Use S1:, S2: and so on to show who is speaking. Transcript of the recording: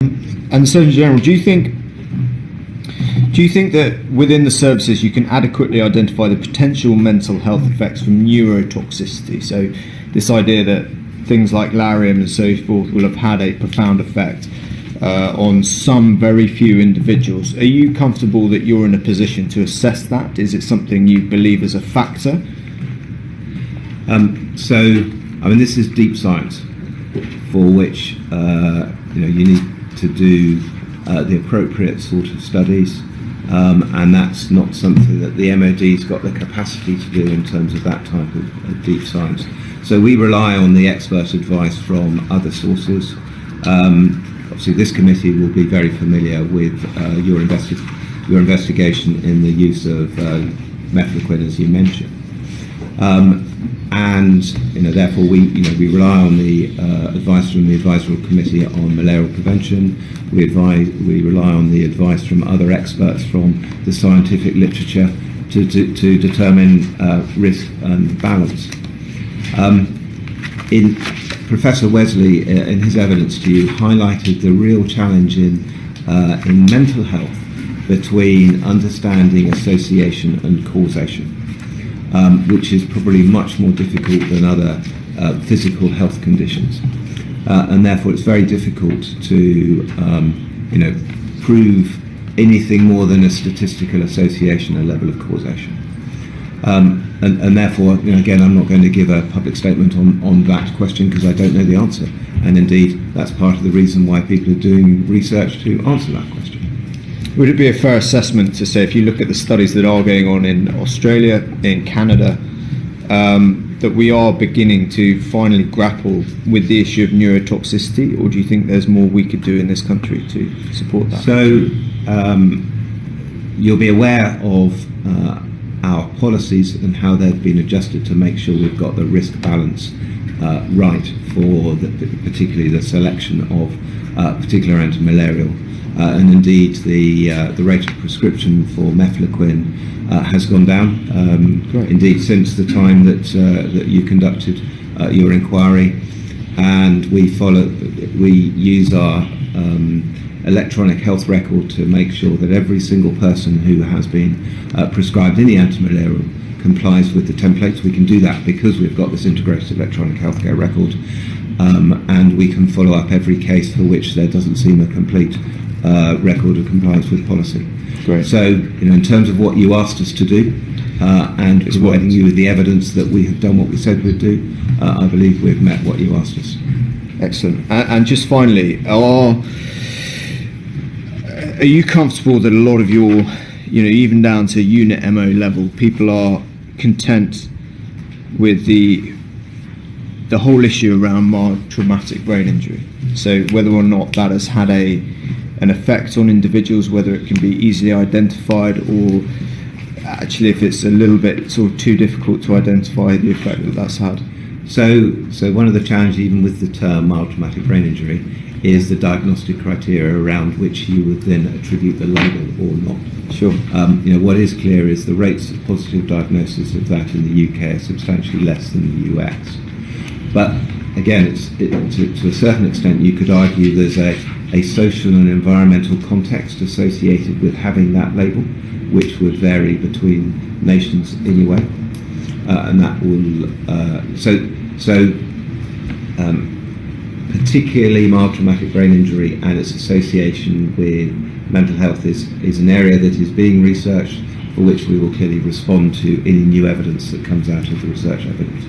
S1: And the Surgeon General, do you think that within the services you can adequately identify the potential mental health effects from neurotoxicity? So this idea that things like Lariam and so forth will have had a profound effect on some very few individuals. Are you comfortable that you're in a position to assess that? Is it something you believe is a factor?
S2: This is deep science, for which you need to do the appropriate sort of studies, and that's not something that the MOD's got the capacity to do in terms of that type of deep science. So we rely on the expert advice from other sources. Obviously, this committee will be very familiar with your investigation in the use of mefloquine, as you mentioned. Therefore, we rely on the advice from the advisory committee on malarial prevention. We rely on the advice from other experts from the scientific literature to determine risk and balance. Professor Wesley, in his evidence to you, highlighted the real challenge in mental health between understanding association and causation. Which is probably much more difficult than other physical health conditions, and therefore it's very difficult to prove anything more than a statistical association, a level of causation. And therefore, again, I'm not going to give a public statement on that question because I don't know the answer, and indeed that's part of the reason why people are doing research to answer that question.
S1: Would it be a fair assessment to say, if you look at the studies that are going on in Australia, in Canada, that we are beginning to finally grapple with the issue of neurotoxicity, or do you think there's more we could do in this country to support that?
S2: So you'll be aware of our policies and how they've been adjusted to make sure we've got the risk balance right for particularly the selection of particular anti-malarial. And indeed, the rate of prescription for mefloquine has gone down. Indeed, since the time that you conducted your inquiry, and we use our electronic health record to make sure that every single person who has been prescribed any anti-malarial complies with the templates. We can do that because we've got this integrated electronic healthcare record, and we can follow up every case for which there doesn't seem a complete record of compliance with policy.
S1: Great.
S2: So, in terms of what you asked us to do, and providing you with the evidence that we have done what we said we'd do, I believe we've met what you asked us.
S1: Excellent. And just finally, are you comfortable that a lot of your, even down to unit MO level, people are content with the whole issue around mild traumatic brain injury? So whether or not that has had an effect on individuals, whether it can be easily identified, or actually if it's a little bit sort of too difficult to identify the effect that that's had.
S2: So one of the challenges even with the term mild traumatic brain injury is the diagnostic criteria around which you would then attribute the label or not.
S1: Sure.
S2: What is clear is the rates of positive diagnosis of that in the UK are substantially less than the US. But again, to a certain extent you could argue there's a social and environmental context associated with having that label, which would vary between nations anyway, and that will particularly mild traumatic brain injury and its association with mental health is an area that is being researched, for which we will clearly respond to any new evidence that comes out of the research evidence.